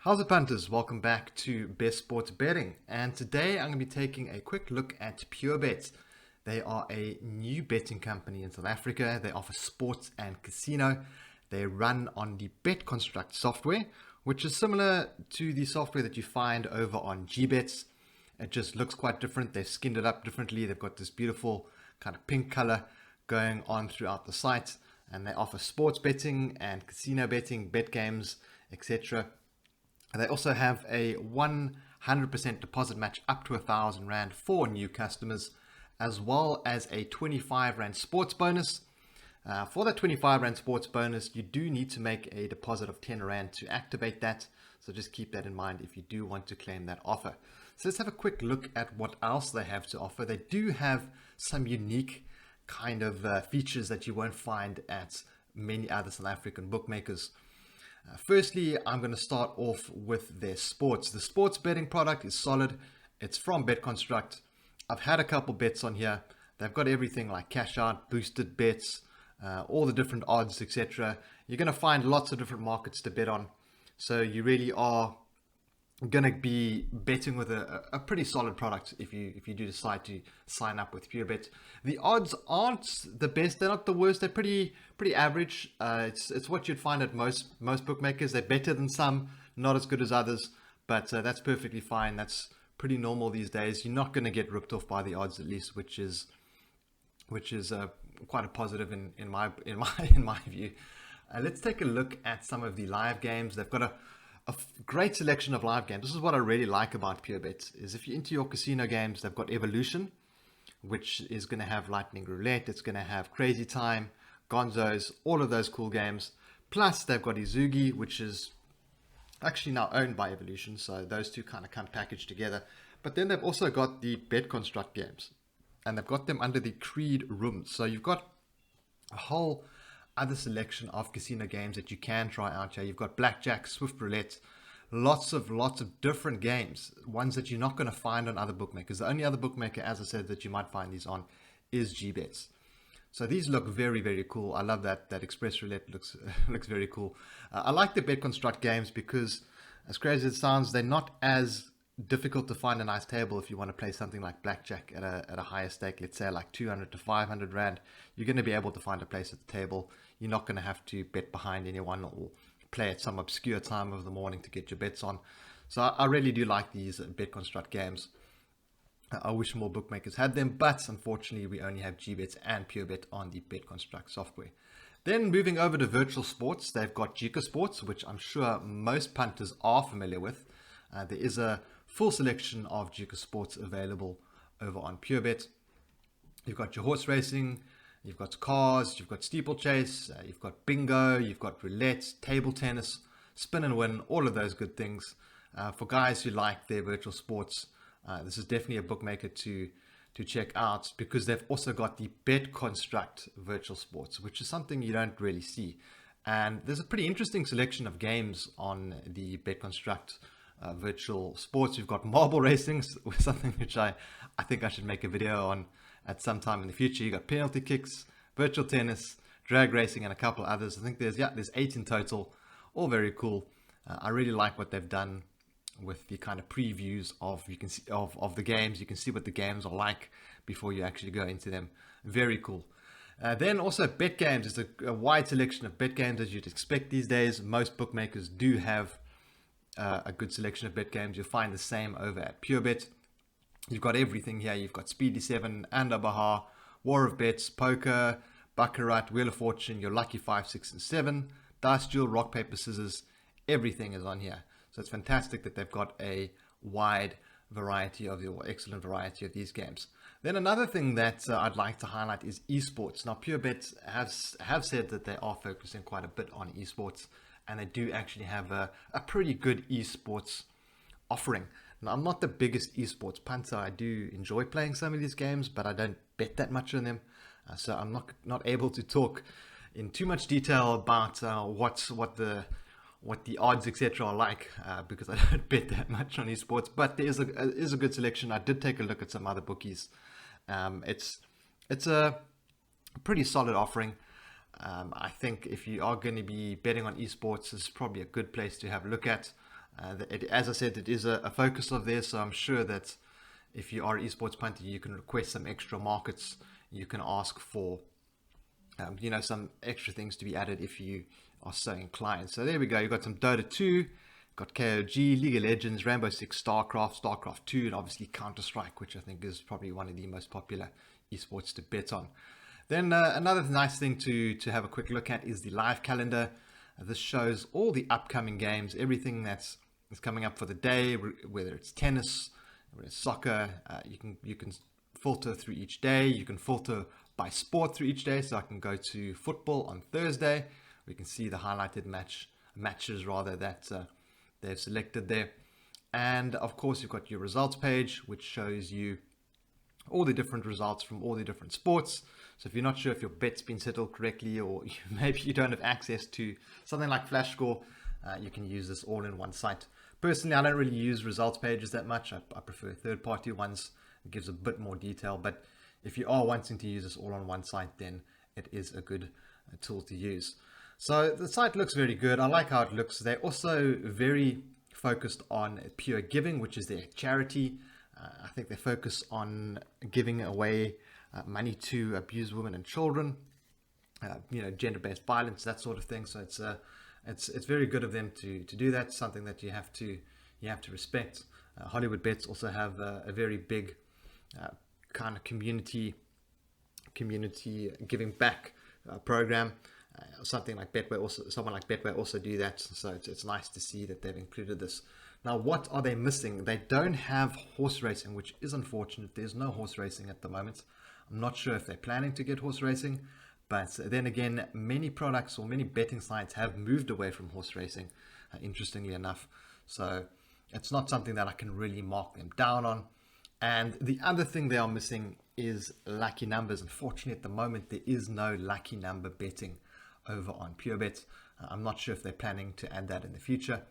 How's it, punters? Welcome back to Best Sports Betting, and today I'm going to be taking a quick look at Purebet. They are a new betting company in South Africa. They offer sports and casino. They run on the BetConstruct software, which is similar to the software that you find over on GBets. It just looks quite different. They've skinned it up differently. They've got this beautiful kind of pink color going on throughout the site, and they offer sports betting and casino betting, bet games, etc. They also have a 100% deposit match up to R1,000 for new customers, as well as a 25 Rand sports bonus. For that 25 Rand sports bonus, you do need to make a deposit of 10 Rand to activate that. So just keep that in mind if you do want to claim that offer. So let's have a quick look at what else they have to offer. They do have some unique kind of features that you won't find at many other South African bookmakers. Firstly, I'm going to start off with their sports. The sports betting product is solid. It's from BetConstruct. I've had a couple bets on here. They've got everything like cash out, boosted bets, all the different odds, etc. You're going to find lots of different markets to bet on. So you really are going to be betting with a pretty solid product if you do decide to sign up with Purebet. The odds aren't the best, they're not the worst, they're pretty average. It's what you'd find at most bookmakers. They're better than some, not as good as others, but that's perfectly fine. That's pretty normal these days. You're not going to get ripped off by the odds, at least, which is quite a positive in my view. Let's take a look at some of the live games. They've got a great selection of live games. This is what I really like about Purebet, is if you're into your casino games, they've got Evolution, which is going to have Lightning Roulette. It's going to have Crazy Time, Gonzos, all of those cool games. Plus, they've got Izugi, which is actually now owned by Evolution. So those two kind of come packaged together. But then they've also got the BetConstruct games, and they've got them under the Creed rooms. So you've got a whole other selection of casino games that you can try out here. You've got blackjack, swift roulette, lots of different games, ones that you're not going to find on other bookmakers. The only other bookmaker, as I said, that you might find these on is GBets. So these look very cool. I love that express roulette looks very cool. I like the BetConstruct games because, as crazy as it sounds, they're not as difficult to find a nice table if you want to play something like blackjack at a higher stake, let's say like 200 to 500 Rand. You're going to be able to find a place at the table. You're not going to have to bet behind anyone or play at some obscure time of the morning to get your bets on. So I really do like these BetConstruct games. I wish more bookmakers had them, but unfortunately we only have GBets and Purebet on the BetConstruct software. Then moving over to virtual sports, they've got Sports, which I'm sure most punters are familiar with. There is a full selection of Sports available over on Purebet. You've got your horse racing, you've got cars, you've got steeplechase, you've got bingo, you've got roulette, table tennis, spin and win, all of those good things. For guys who like their virtual sports, this is definitely a bookmaker to check out, because they've also got the BetConstruct virtual sports, which is something you don't really see. And there's a pretty interesting selection of games on the BetConstruct virtual sports. You've got marble racing, something which I think I should make a video on at some time in the future. You got penalty kicks, virtual tennis, drag racing, and a couple others. I think there's 8 in total, all very cool. I really like what they've done with the kind of previews of the games. You can see what the games are like before you actually go into them. Very cool. Then also bet games. There's a wide selection of bet games as you'd expect these days. Most bookmakers do have a good selection of bet games. You'll find the same over at Purebet. You've got everything here. You've got Speedy 7, Andabaha, War of Bets, Poker, Baccarat, Wheel of Fortune, your Lucky 5, 6, and 7, Dice Duel, Rock, Paper, Scissors. Everything is on here. So it's fantastic that they've got a wide variety excellent variety of these games. Then another thing that I'd like to highlight is esports. Now Purebet have said that they are focusing quite a bit on esports, and they do actually have a pretty good esports offering. Now, I'm not the biggest esports punter. I do enjoy playing some of these games, but I don't bet that much on them. So I'm not able to talk in too much detail about what the odds, etc. are like, because I don't bet that much on esports. But there is a good selection. I did take a look at some other bookies. It's a pretty solid offering. I think if you are going to be betting on esports, this is probably a good place to have a look at. As I said, it is a focus of theirs, so I'm sure that if you are an esports punter, you can request some extra markets. You can ask for, some extra things to be added if you are so inclined. So there we go. You've got some Dota 2, got KOG, League of Legends, Rainbow Six, StarCraft 2, and obviously Counter-Strike, which I think is probably one of the most popular esports to bet on. Then another nice thing to have a quick look at is the live calendar. This shows all the upcoming games, everything that's coming up for the day, whether it's tennis, whether it's soccer. You can filter through each day. You can filter by sport through each day. So I can go to football on Thursday. We can see the highlighted matches that they've selected there. And of course, you've got your results page, which shows you all the different results from all the different sports. So if you're not sure if your bet's been settled correctly, or maybe you don't have access to something like Flash Score, you can use this all in one site. Personally, I don't really use results pages that much. I prefer third-party ones. It gives a bit more detail. But if you are wanting to use this all on one site, then it is a good tool to use. So the site looks very good. I like how it looks. They're also very focused on Pure Giving, which is their charity. I think they focus on giving away money to abused women and children, gender-based violence, that sort of thing. So it's very good of them to do that. Something that you have to respect. Hollywood Bets also have a very big kind of community giving back program. Someone like Betway also do that. So it's nice to see that they've included this. Now, what are they missing? They don't have horse racing, which is unfortunate. There's no horse racing at the moment. I'm not sure if they're planning to get horse racing, but then again, many products or many betting sites have moved away from horse racing, interestingly enough. So it's not something that I can really mark them down on. And the other thing they are missing is lucky numbers. Unfortunately, at the moment, there is no lucky number betting over on Purebet. I'm not sure if they're planning to add that in the future.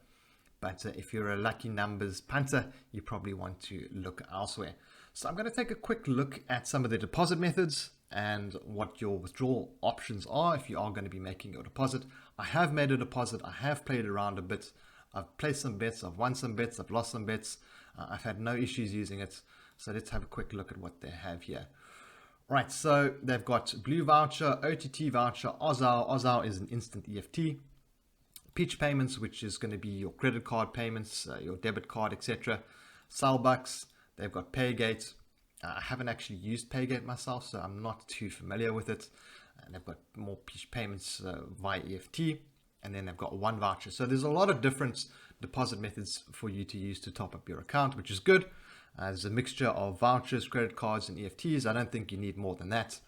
But if you're a lucky numbers punter, you probably want to look elsewhere. So I'm going to take a quick look at some of the deposit methods and what your withdrawal options are if you are going to be making your deposit. I have made a deposit. I have played around a bit. I've placed some bets. I've won some bets. I've lost some bets. I've had no issues using it. So let's have a quick look at what they have here. Right, so they've got Blue Voucher, OTT Voucher, Ozal. Ozal is an instant EFT. Peach Payments, which is going to be your credit card payments, your debit card, etc. Salbucks, they've got Paygate. I haven't actually used Paygate myself, so I'm not too familiar with it. And they've got more Peach Payments via EFT, and then they've got One Voucher. So there's a lot of different deposit methods for you to use to top up your account, which is good. There's a mixture of vouchers, credit cards, and EFTs. I don't think you need more than that.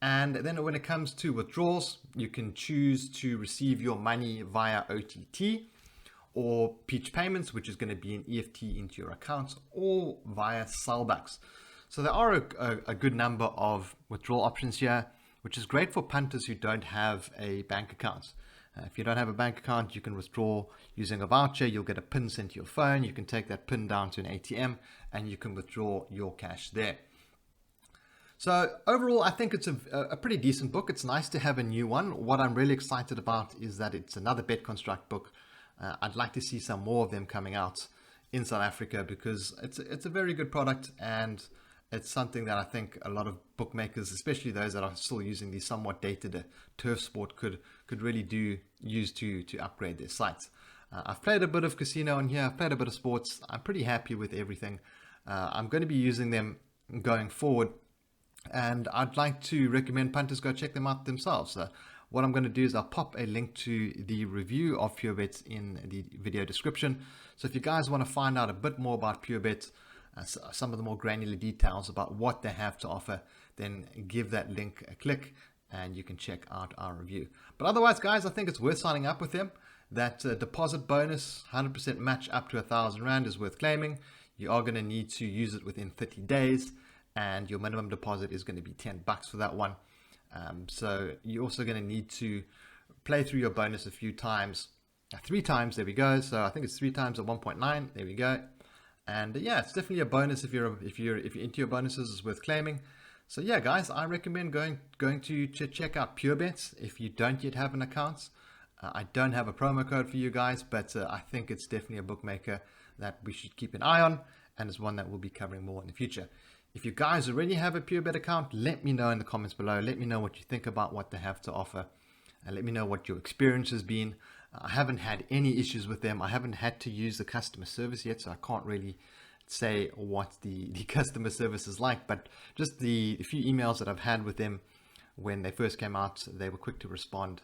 And then when it comes to withdrawals, you can choose to receive your money via OTT or Peach Payments, which is going to be an EFT into your account, or via Salbucks. So there are a good number of withdrawal options here, which is great for punters who don't have a bank account. If you don't have a bank account, you can withdraw using a voucher. You'll get a PIN sent to your phone. You can take that PIN down to an ATM and you can withdraw your cash there. So overall, I think it's a pretty decent book. It's nice to have a new one. What I'm really excited about is that it's another Bet Construct book. I'd like to see some more of them coming out in South Africa because it's a very good product, and it's something that I think a lot of bookmakers, especially those that are still using the somewhat dated turf sport, could really use to upgrade their sites. I've played a bit of casino on here. I've played a bit of sports. I'm pretty happy with everything. I'm going to be using them going forward. And I'd like to recommend punters go check them out themselves. What I'm going to do is I'll pop a link to the review of Purebet in the video description. So if you guys want to find out a bit more about Purebet, some of the more granular details about what they have to offer, then give that link a click and you can check out our review. But otherwise, guys, I think it's worth signing up with them. That deposit bonus, 100% match up to R1,000 is worth claiming. You are going to need to use it within 30 days. And your minimum deposit is going to be $10 for that one. So you're also going to need to play through your bonus a few times, 3 times. There we go. So I think it's 3 times at 1.9. There we go. And yeah, it's definitely a bonus if you're into your bonuses. It's worth claiming. So yeah, guys, I recommend going to check out Purebet if you don't yet have an account. I don't have a promo code for you guys, but I think it's definitely a bookmaker that we should keep an eye on, and is one that we'll be covering more in the future. If you guys already have a Purebet account, let me know in the comments below. Let me know what you think about what they have to offer, and let me know what your experience has been. I haven't had any issues with them. I haven't had to use the customer service yet, so I can't really say what the customer service is like, but just the few emails that I've had with them when they first came out, they were quick to respond,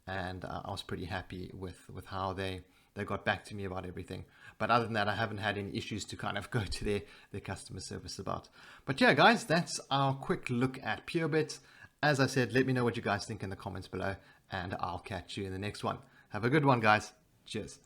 and I was pretty happy with how they got back to me about everything. But other than that, I haven't had any issues to kind of go to their customer service about. But yeah, guys, that's our quick look at Purebet. As I said, let me know what you guys think in the comments below, and I'll catch you in the next one. Have a good one, guys. Cheers.